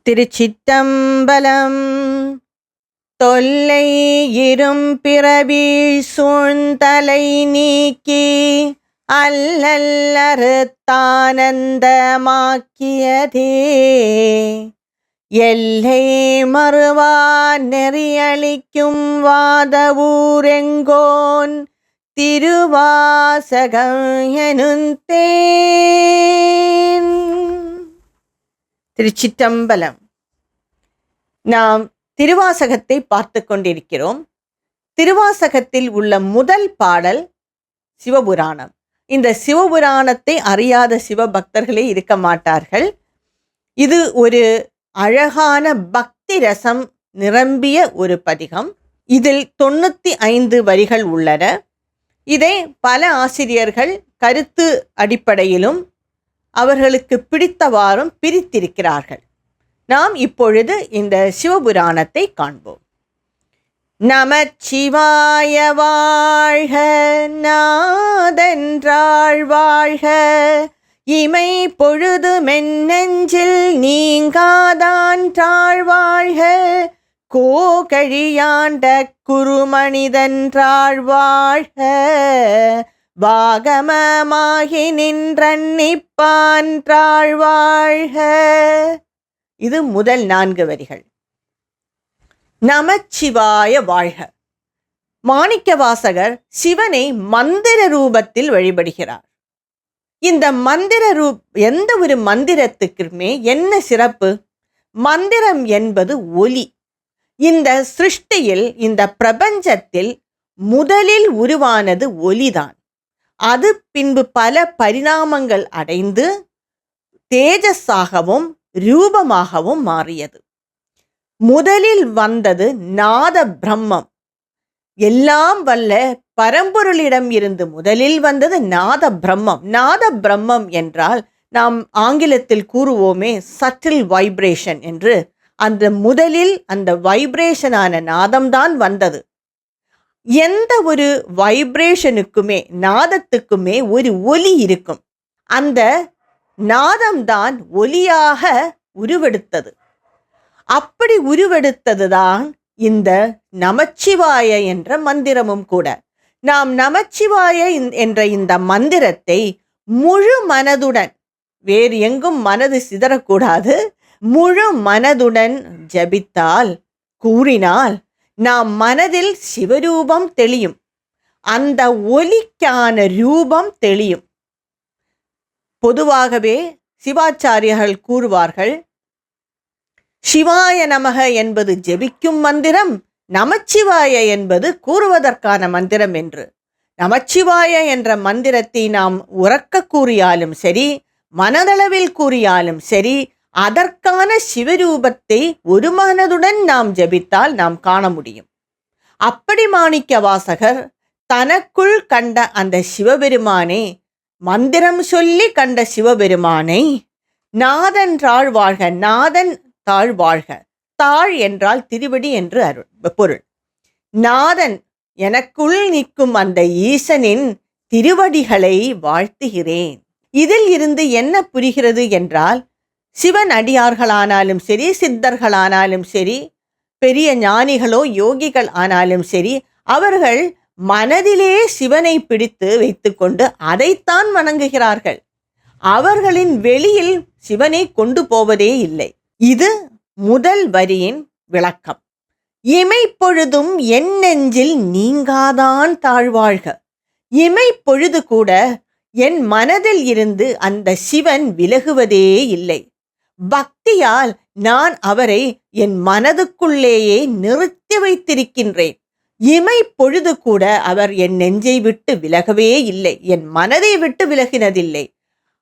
திருச்சிற்றம்பலம். தொல்லை இரும் பிறவி சூழ்ந்தலை நீக்கி அல்லல்லறுத்தானந்தமாக்கியதே எல்லை மறுவா நெறியளிக்கும் வாதவூரெங்கோன் திருவாசகம் எனுந்தேன். திருச்சிற்றம்பலம். நாம் திருவாசகத்தை பார்த்து கொண்டிருக்கிறோம். திருவாசகத்தில் உள்ள முதல் பாடல் சிவபுராணம். இந்த சிவபுராணத்தை அறியாத சிவபக்தர்களே இருக்க மாட்டார்கள். இது ஒரு அழகான பக்தி ரசம் நிரம்பிய ஒரு பதிகம். இதில் 95 வரிகள் உள்ளன. இதை பல ஆசிரியர்கள் கருத்து அடிப்படையிலும் அவர்களுக்கு பிடித்தவாறும் பிரித்திருக்கிறார்கள். நாம் இப்பொழுது இந்த சிவபுராணத்தை காண்போம். நமச்சிவாய வாழ்க, நாதென்றாள் வாழ்க, இமை பொழுது மென்னெஞ்சில் நீங்காதான்றாள் வாழ்க, கோகழியாண்ட குருமனிதன்றாள் வாழ்க, வாகமமாகி நின்றன்னிப்பான்றாள் வாழ்க. இது முதல் 4 வரிகள். நமச்சிவாய வாழ்க. மாணிக்கவாசகர் சிவனை மந்திர ரூபத்தில் வழிபடுகிறார். இந்த மந்திர எந்த ஒரு மந்திரத்துக்குமே என்ன சிறப்பு? மந்திரம் என்பது ஒலி. இந்த சிருஷ்டியில், இந்த பிரபஞ்சத்தில் முதலில் உருவானது ஒலிதான். அது பின்பு பல பரிணாமங்கள் அடைந்து தேஜஸாகவும் ரூபமாகவும் மாறியது. முதலில் வந்தது நாத பிரம்மம். எல்லாம் வல்ல பரம்பொருளிடம் இருந்து முதலில் வந்தது நாத பிரம்மம். நாத பிரம்மம் என்றால் நாம் ஆங்கிலத்தில் கூறுவோமே சட்டில் வைப்ரேஷன் என்று. அந்த முதலில் அந்த வைப்ரேஷனான நாதம்தான் வந்தது. எந்த ஒரு வைப்ரேஷனுக்குமே, நாதத்துக்குமே ஒரு ஒலி இருக்கும். அந்த நாதம்தான் ஒலியாக உருவெடுத்தது. அப்படி உருவெடுத்ததுதான் இந்த நமச்சிவாய என்ற மந்திரமும் கூட. நாம் நமச்சிவாய என்ற இந்த மந்திரத்தை முழு மனதுடன், வேறு எங்கும் மனது சிதறக்கூடாது, முழு மனதுடன் ஜபித்தால், கூறினால் நாம் மனதில் சிவரூபம் தெளியும். அந்த ஒலிக்கான ரூபம் தெளியும். பொதுவாகவே சிவாச்சாரியர்கள் கூறுவார்கள், சிவாய நமக என்பது ஜெபிக்கும் மந்திரம், நமச்சிவாய என்பது கூறுவதற்கான மந்திரம் என்று. நமச்சிவாய என்ற மந்திரத்தை நாம் உறக்க கூறியாலும் சரி, மனதளவில் கூறியாலும் சரி, அதற்கான சிவரூபத்தை ஒரு மனதுடன் நாம் ஜபித்தால் நாம் காண முடியும். அப்படி மாணிக்கவாசகர் தனக்குள் கண்ட அந்த சிவபெருமானை, மந்திரம் சொல்லி கண்ட சிவபெருமானை நாதன் தாழ் வாழ்க, நாதன் தாழ் வாழ்க. தாழ் என்றால் திருவடி என்று பொருள். நாதன் எனக்குள் நிற்கும் அந்த ஈசனின் திருவடிகளை வாழ்த்துகிறேன். இதில் இருந்து என்ன புரிகிறது என்றால், சிவன் அடியார்களானாலும் சரி, சித்தர்களானாலும் சரி, பெரிய ஞானிகளோ யோகிகள் ஆனாலும் சரி, அவர்கள் மனதிலே சிவனை பிடித்து வைத்துக்கொண்டு அதைத்தான் வணங்குகிறார்கள். அவர்களின் வெளியில் சிவனை கொண்டு போவதே இல்லை. இது முதல் வரியின் விளக்கம். இமைப்பொழுதும் என் நெஞ்சில் நீங்காதான் தாழ்வாழ்க. இமைப்பொழுது கூட என் மனதில் இருந்து அந்த சிவன் விலகுவதே இல்லை. பக்தியால் நான் அவரை என் மனதுக்குள்ளேயே நிறுத்தி வைத்திருக்கின்றேன். இமை பொழுது கூட அவர் என் நெஞ்சை விட்டு விலகவே இல்லை, என் மனதை விட்டு விலகினதில்லை.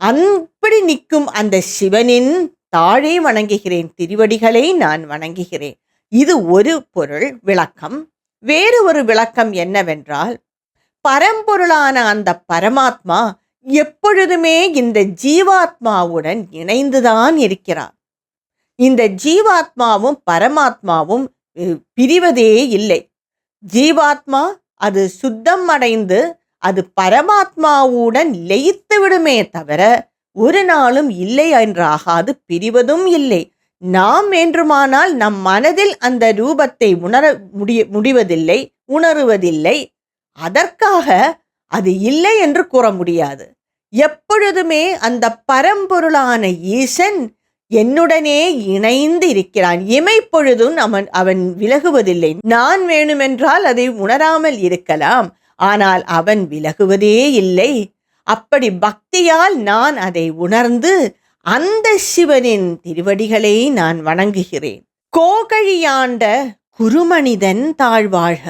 அப்படி நிற்கும் அந்த சிவனின் தாழை வணங்குகிறேன், திருவடிகளை நான் வணங்குகிறேன். இது ஒரு பொருள் விளக்கம். வேறு ஒரு விளக்கம் என்னவென்றால், பரம்பொருளான அந்த பரமாத்மா எப்பொழுதுமே இந்த ஜீவாத்மாவுடன் இணைந்துதான் இருக்கிறார். இந்த ஜீவாத்மாவும் பரமாத்மாவும் பிரிவதே இல்லை. ஜீவாத்மா அது சுத்தம் அடைந்து அது பரமாத்மாவுடன் லயித்து விடுமே தவிர ஒரு நாளும் இல்லை என்றாகாது, பிரிவதும் இல்லை. நாம் வேண்டுமானால் நம் மனதில் அந்த ரூபத்தை உணருவதில்லை. அதற்காக அது இல்லை என்று கூற முடியாது. எப்பொழுதுமே அந்த பரம்பொருளான ஈசன் என்னுடனே இணைந்து இருக்கிறான். இமைப்பொழுதும் அவன் விலகுவதில்லை. நான் வேணுமென்றால் அதை உணராமல் இருக்கலாம், ஆனால் அவன் விலகுவதே இல்லை. அப்படி பக்தியால் நான் அதை உணர்ந்து அந்த சிவனின் திருவடிகளை நான் வணங்குகிறேன். கோகழியாண்ட குருமனிதன் தாழ்வாழ்க.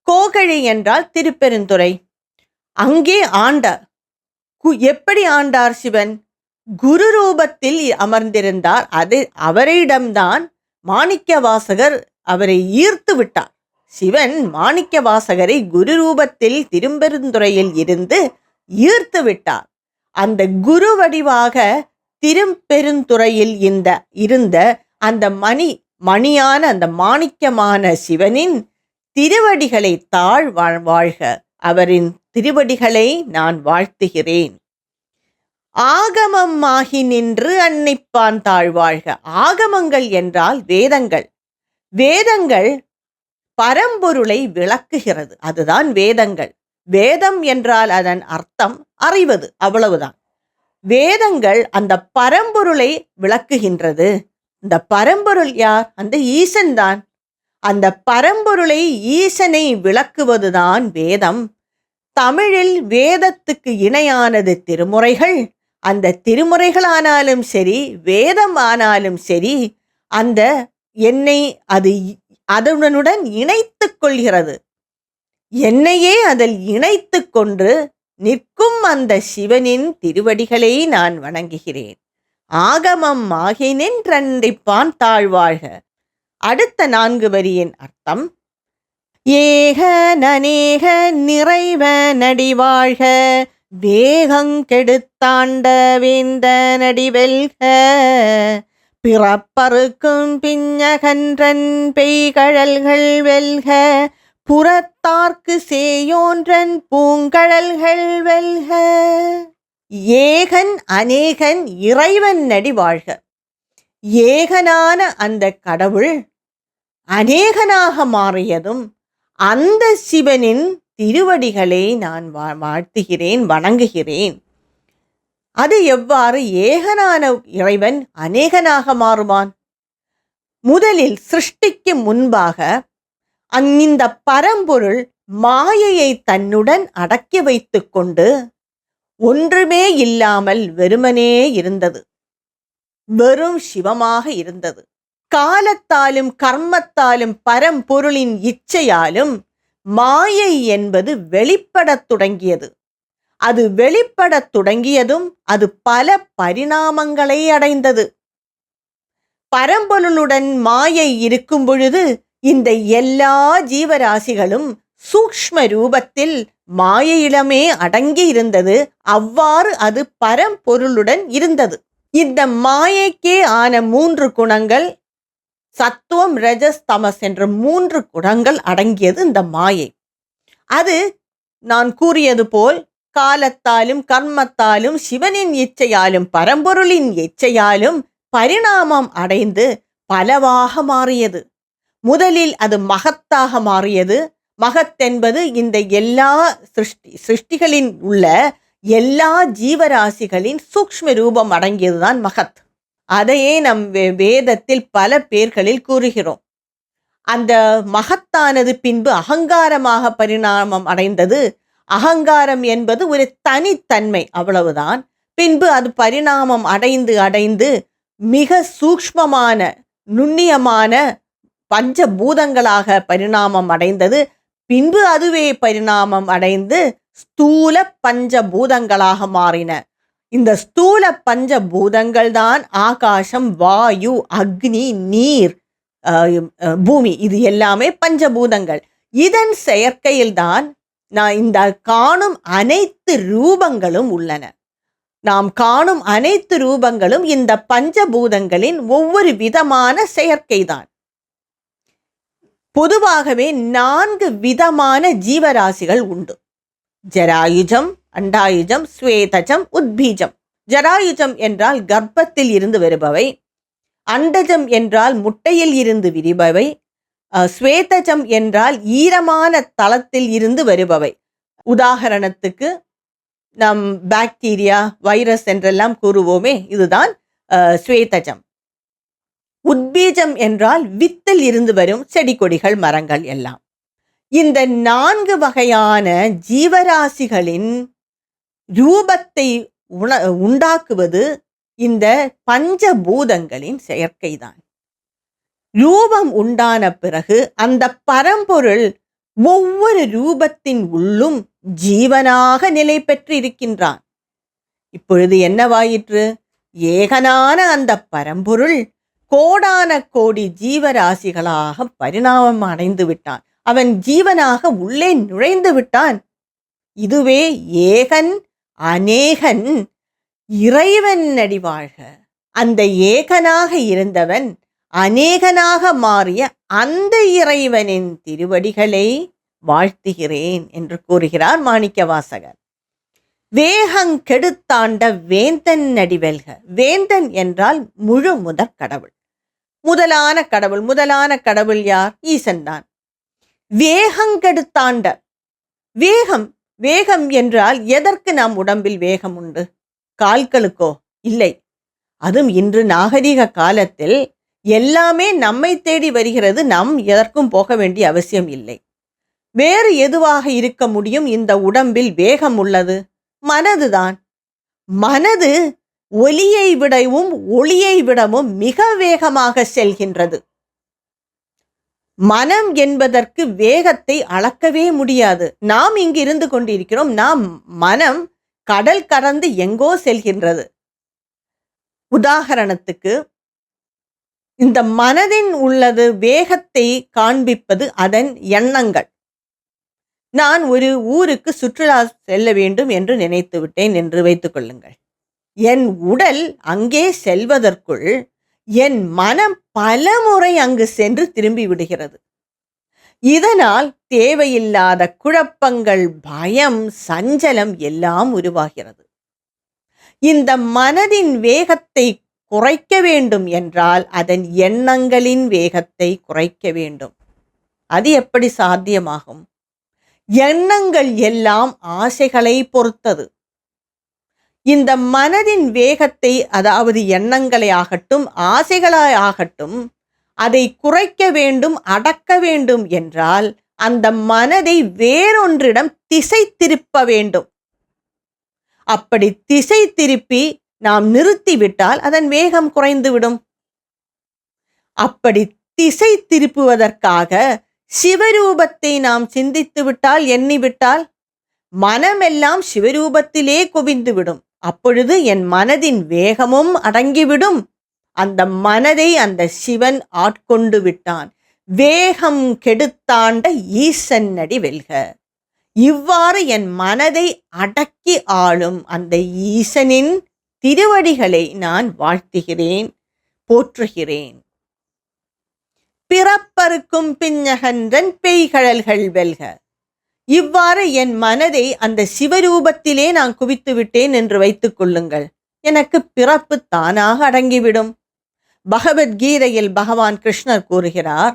கோகழி என்றால் திருப்பெருந்துறை. அங்கே ஆண்டார். எப்படி ஆண்டார் சிவன்? குரு ரூபத்தில் அமர்ந்திருந்தார். அவரிடம்தான் மாணிக்க வாசகர் அவரை ஈர்த்து விட்டார். சிவன் மாணிக்க வாசகரை குரு ரூபத்தில் திருப்பெருந்துறையில் இருந்து ஈர்த்து விட்டார். அந்த குரு வடிவாக திருப்பெருந்துறையில் இருந்த அந்த மணியான அந்த மாணிக்கமான சிவனின் திருவடிகளை வாழ்க. அவரின் திருவடிகளை நான் வாழ்த்துகிறேன். ஆகமம் ஆகி நின்று அன்னிப்பான் தாழ்வாழ்க. ஆகமங்கள் என்றால் வேதங்கள். வேதங்கள் பரம்பொருளை விளக்குகிறது. அதுதான் வேதங்கள். வேதம் என்றால் அதன் அர்த்தம் அறிவது, அவ்வளவுதான். வேதங்கள் அந்த பரம்பொருளை விளக்குகின்றது. இந்த பரம்பொருள் யார்? அந்த ஈசன் தான். அந்த பரம்பொருளை ஈசனை விளக்குவதுதான் வேதம். தமிழில் வேதத்துக்கு இணையானது திருமுறைகள். அந்த திருமுறைகளானாலும் சரி, வேதம் ஆனாலும் சரி, அந்த என்னை அது அதனுடன் இணைத்து கொள்கிறது. என்னையே அதில் இணைத்து கொண்டு நிற்கும் அந்த சிவனின் திருவடிகளை நான் வணங்குகிறேன். ஆகமம் ஆகி நின்றன்றிப்பான் தாழ்வாழ்க. அடுத்த 4 வரியின் அர்த்தம்: ஏக நனேக நிறைவ நடிவாழ்க. வேகங்கெடுத்தாண்ட வேந்த நடிவெல்க. பிறப்பறுக்கும் பிஞ்சகன்றன் பெய்கழல்கள் வெல்க. புறத்தார்க்கு சேயோன்றன் பூங்கழல்கள் வெல்க. ஏகன் அநேகன் இறைவன் நடி வாழ்க. ஏகனான அந்த கடவுள் அநேகனாக மாறியதும் அந்த சிவனின் திருவடிகளை நான் வாழ்த்துகிறேன், வணங்குகிறேன். அது எவ்வாறு ஏகனான இறைவன் அநேகனாக மாறுவான்? முதலில் சிருஷ்டிக்கு முன்பாக இந்த பரம்பொருள் மாயையை தன்னுடன் அடக்கி வைத்து கொண்டு ஒன்றுமே இல்லாமல் வெறுமனே இருந்தது. வெறும் சிவமாக இருந்தது. காலத்தாலும் கர்மத்தாலும் பரம்பொருளின் இச்சையாலும் மாயை என்பது வெளிப்படத் தொடங்கியது. அது வெளிப்படத் தொடங்கியதும் அது பல பரிணாமங்களை அடைந்தது. பரம்பொருளுடன் மாயை இருக்கும் பொழுது இந்த எல்லா ஜீவராசிகளும் சூக்ஷ்ம ரூபத்தில் மாயையிடமே அடங்கி இருந்தது. அவ்வாறு அது பரம்பொருளுடன் இருந்தது. இந்த மாயைக்கே ஆன 3 குணங்கள், சத்துவம், ரஜஸ், தமஸ் என்ற 3 குணங்கள் அடங்கியது இந்த மாயை. அது நான் கூறியது போல் காலத்தாலும் கர்மத்தாலும் சிவனின் இச்சையாலும் பரம்பொருளின் இச்சையாலும் பரிணாமம் அடைந்து பலவாக மாறியது. முதலில் அது மகத்தாக மாறியது. மகத் என்பது இந்த எல்லா சிருஷ்டிகளின் உள்ள எல்லா ஜீவராசிகளின் சூக்ஷ்ம ரூபம் அடங்கியதுதான் மகத். அதையே நம் வேதத்தில் பல பேர்களில் கூறுகிறோம். அந்த மகத்தானது பின்பு அகங்காரமாக பரிணாமம் அடைந்தது. அகங்காரம் என்பது ஒரு தனித்தன்மை, அவ்வளவுதான். பின்பு அது பரிணாமம் அடைந்து மிக சூக்ஷ்மமான நுண்ணியமான பஞ்சபூதங்களாக பரிணாமம் அடைந்தது. பின்பு அதுவே பரிணாமம் அடைந்து ஸ்தூல பஞ்சபூதங்களாக மாறின. இந்த ஸ்தூல பஞ்சபூதங்கள் தான் ஆகாசம், வாயு, அக்னி, நீர், பூமி. இது எல்லாமே பஞ்சபூதங்கள். இதன் செயற்கையில்தான் இந்த காணும் அனைத்து ரூபங்களும் உள்ளன. நாம் காணும் அனைத்து ரூபங்களும் இந்த பஞ்சபூதங்களின் ஒவ்வொரு விதமான செயற்கைதான். பொதுவாகவே 4 விதமான ஜீவராசிகள் உண்டு. ஜராயுஜம், அண்டாயுஜம், ஸ்வேதஜம், உத்பீஜம். ஜராயுஜம் என்றால் கர்ப்பத்தில் இருந்து வருபவை. அண்டஜம் என்றால் முட்டையில் இருந்து விரிபவை, ஸ்வேதஜம் என்றால் ஈரமான தளத்தில் இருந்து வருபவை. உதாரணத்துக்கு நம் பாக்டீரியா, வைரஸ் என்றெல்லாம் கூறுவோமே, இதுதான் ஸ்வேதஜம். உத்பீஜம் என்றால் வித்தில் இருந்து வரும் செடி கொடிகள் மரங்கள் எல்லாம். இந்த 4 வகையான ஜீவராசிகளின் ரூபத்தை உண்டாக்குவது இந்த பஞ்சபூதங்களின் செயற்கைதான். ரூபம் உண்டான பிறகு அந்த பரம்பொருள் ஒவ்வொரு ரூபத்தின் உள்ளும் ஜீவனாக நிலை பெற்று இருக்கின்றான். இப்பொழுது என்னவாயிற்று? ஏகனான அந்த பரம்பொருள் கோடான கோடி ஜீவராசிகளாக பரிணாமம் அடைந்து விட்டான். அவன் ஜீவனாக உள்ளே நுழைந்து விட்டான். இதுவே ஏகன் அநேகன் இறைவன் அடி வாழ்க. அந்த ஏகனாக இருந்தவன் அநேகனாக மாறிய அந்த இறைவனின் திருவடிகளை வாழ்த்துகிறேன் என்று கூறுகிறார் மாணிக்கவாசகர். வேகங் கெடுத்தாண்ட வேந்தன் அடிவெல்க. வேந்தன் என்றால் முழு முதற் கடவுள், முதலான கடவுள். முதலான கடவுள் யார்? ஈசன் தான். வேகங்கெடுத்தாண்ட வேகம். வேகம் என்றால் எதற்கு நாம் உடம்பில் வேகம் உண்டு? கால்களுக்கோ? இல்லை. அதுவும் இன்று நாகரிக காலத்தில் எல்லாமே நம்மை தேடி வருகிறது. நாம் எதற்கும் போக வேண்டிய அவசியம் இல்லை. வேறு எதுவாக இருக்க முடியும் இந்த உடம்பில் வேகம் உள்ளது? மனதுதான். மனது ஒலியை விடவும் ஒளியை விடவும் மிக வேகமாக செல்கின்றது. மனம் என்பதற்கு வேகத்தை அளக்கவே முடியாது. நாம் இங்கு இருந்து கொண்டிருக்கிறோம். நாம் மனம் கடல் கடந்து எங்கோ செல்கின்றது. உதாரணத்துக்கு இந்த மனதின் உள்ளது வேகத்தை காண்பிப்பது அதன் எண்ணங்கள். நான் ஒரு ஊருக்கு சுற்றுலா செல்ல வேண்டும் என்று நினைத்து விட்டேன் என்று வைத்துக் கொள்ளுங்கள். என் உடல் அங்கே செல்வதற்குள் என் மனம் பல முறை அங்கு சென்று திரும்பி விடுகிறது. இதனால் தேவையில்லாத குழப்பங்கள், பயம், சஞ்சலம் எல்லாம் உருவாகிறது. இந்த மனதின் வேகத்தை குறைக்க வேண்டும் என்றால் அதன் எண்ணங்களின் வேகத்தை குறைக்க வேண்டும். அது எப்படி சாத்தியமாகும்? எண்ணங்கள் எல்லாம் ஆசைகளை பொறுத்தது. இந்த மனதின் வேகத்தை, அதாவது எண்ணங்களை ஆகட்டும் ஆசைகளாய் ஆகட்டும், அதை குறைக்க வேண்டும், அடக்க வேண்டும் என்றால் அந்த மனதை வேறொன்றிடம் திசை திருப்ப வேண்டும். அப்படி திசை திருப்பி நாம் நிறுத்திவிட்டால் அதன் வேகம் குறைந்துவிடும். அப்படி திசை திருப்புவதற்காக சிவரூபத்தை நாம் சிந்தித்து விட்டால், எண்ணிவிட்டால் மனமெல்லாம் சிவரூபத்திலே குவிந்துவிடும். அப்பொழுது என் மனதின் வேகமும் அடங்கிவிடும். அந்த மனதை அந்த சிவன் ஆட்கொண்டு விட்டான். வேகம் கெடுத்தாண்ட ஈசன் அடி வெல்க. இவ்வாறு என் மனதை அடக்கி ஆளும் அந்த ஈசனின் திருவடிகளை நான் வாழ்த்துகிறேன், போற்றுகிறேன். பிறப்பருக்கும் பிஞ்சகன்றன் பேய்கழல்கள் வெல்க. இவ்வாறு என் மனதை அந்த சிவரூபத்திலே நான் குவித்து விட்டேன் என்று வைத்துக் கொள்ளுங்கள். எனக்கு பிறப்பு தானாக அடங்கிவிடும். பகவத்கீதையில் பகவான் கிருஷ்ணர் கூறுகிறார்,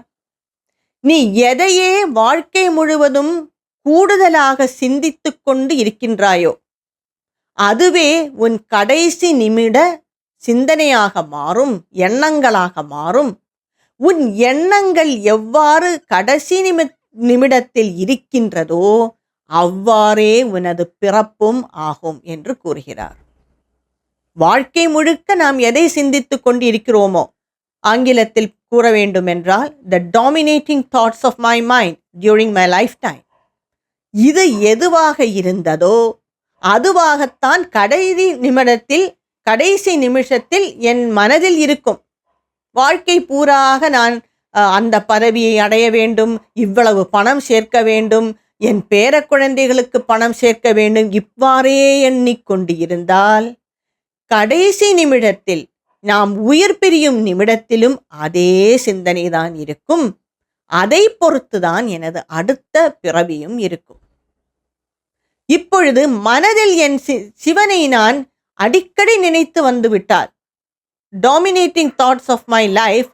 நீ எதையே வாழ்க்கை முழுவதும் கூடுதலாக சிந்தித்துக் கொண்டு இருக்கின்றாயோ அதுவே உன் கடைசி நிமிட சிந்தனையாக மாறும், எண்ணங்களாக மாறும். உன் எண்ணங்கள் எவ்வாறு கடைசி நிமிடத்தில் இருக்கின்றதோ அவ்வாறே உனது பிறப்பும் ஆகும் என்று கூறுகிறார். வாழ்க்கை முழுக்க நாம் எதை சிந்தித்துக் கொண்டு இருக்கிறோமோ, ஆங்கிலத்தில் கூற வேண்டும் என்றால் the dominating thoughts of my mind during my lifetime, இது எதுவாக இருந்ததோ அதுவாகத்தான் கடைசி நிமிஷத்தில் என் மனதில் இருக்கும். வாழ்க்கை பூராக நான் அந்த பதவியை அடைய வேண்டும், இவ்வளவு பணம் சேர்க்க வேண்டும், என் பேர குழந்தைகளுக்கு பணம் சேர்க்க வேண்டும், இவ்வாறே எண்ணிக்கொண்டு இருந்தால் கடைசி நிமிடத்தில், நாம் உயிர் பிரியும் நிமிடத்திலும் அதே சிந்தனை தான் இருக்கும். அதை பொறுத்துதான் எனது அடுத்த பிறவியும் இருக்கும். இப்பொழுது மனதில் என் சிவனை நான் அடிக்கடி நினைத்து வந்துவிட்டால், dominating thoughts of my life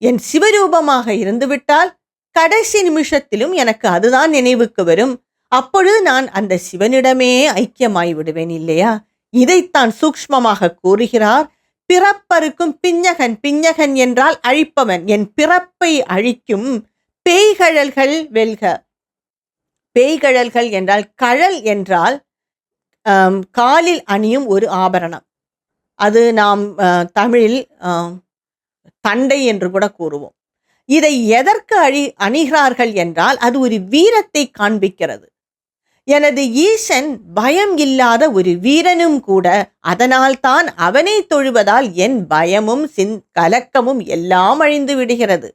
என் சிவரூபமாக இருந்துவிட்டால் கடைசி நிமிஷத்திலும் எனக்கு அதுதான் நினைவுக்கு வரும். அப்பொழுது நான் அந்த சிவனிடமே ஐக்கியமாய் விடுவேன் இல்லையா? இதைத்தான் சூக்ஷ்மமாக கூறுகிறார். பிறப்பருக்கும் பிஞ்சகன், பிஞ்சகன் என்றால் அழிப்பவன், என் பிறப்பை அழிக்கும் பேய்கழல்கள் வெல்க. பேய்கழல்கள் என்றால், கழல் என்றால் காலில் அணியும் ஒரு ஆபரணம். அது நாம் தமிழில் தண்டை என்று கூட கூறுவோம். இதை எதற்கு அணிகிறார்கள் என்றால் அது ஒரு வீரத்தை காண்பிக்கிறது. எனது ஈசன் பயம் இல்லாத ஒரு வீரனும் கூட. அதனால்தான் அவனை தொழுவதால் என் பயமும் கலக்கமும் எல்லாம் அழிந்து விடுகிறது.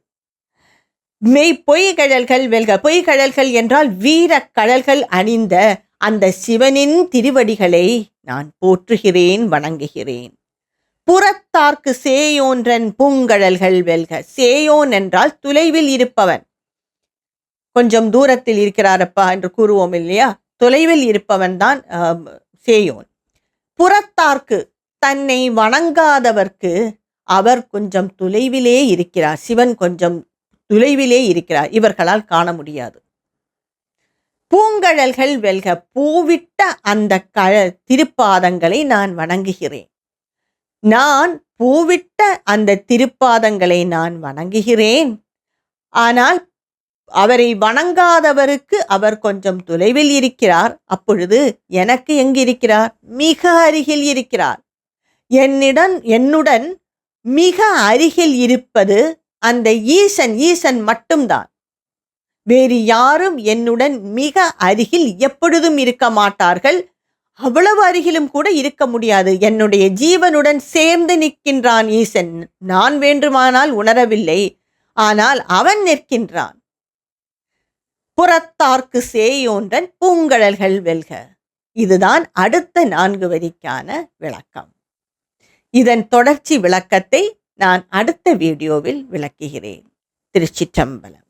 பொய்கழல்கள் வெல்க. பொய்கழல்கள் என்றால் வீர கழல்கள் அணிந்த அந்த சிவனின் திருவடிகளை நான் போற்றுகிறேன், வணங்குகிறேன். புறத்தார்க்கு சேயோன்றன் பூங்கழல்கள் வெல்க. சேயோன் என்றால் தொலைவில் இருப்பவன். கொஞ்சம் தூரத்தில் இருக்கிறாரப்பா என்று கூறுவோம் இல்லையா? தொலைவில் இருப்பவன் தான் சேயோன். புறத்தார்க்கு, தன்னை வணங்காதவர்க்கு அவர் கொஞ்சம் தொலைவிலே இருக்கிறார். சிவன் கொஞ்சம் தொலைவிலே இருக்கிறார், இவர்களால் காண முடியாது. பூங்கழல்கள் வெல்க. பூவிட்ட அந்த திருப்பாதங்களை நான் வணங்குகிறேன். நான் பூவிட்ட அந்த திருப்பாதங்களை நான் வணங்குகிறேன். ஆனால் அவரை வணங்காதவருக்கு அவர் கொஞ்சம் தொலைவில் இருக்கிறார். அப்பொழுது எனக்கு எங்கு இருக்கிறார்? மிக அருகில் இருக்கிறார். என்னுடன் மிக அருகில் இருப்பது அந்த ஈசன் மட்டும்தான். வேறு யாரும் என்னுடன் மிக அருகில் எப்பொழுதும் இருக்க மாட்டார்கள். அவ்வளவு அருகிலும் கூட இருக்க முடியாது. என்னுடைய ஜீவனுடன் சேர்ந்து நிற்கின்றான் ஈசன். நான் வேண்டுமானால் உணரவில்லை, ஆனால் அவன் நிற்கின்றான். புறத்தார்க்கு சேயோன்றன் பூங்கழல்கள் வெல்க. இதுதான் அடுத்த 4 வரிக்கான விளக்கம். இதன் தொடர்ச்சி விளக்கத்தை நான் அடுத்த வீடியோவில் விளக்குகிறேன். திருச்சிற்றம்பலம்.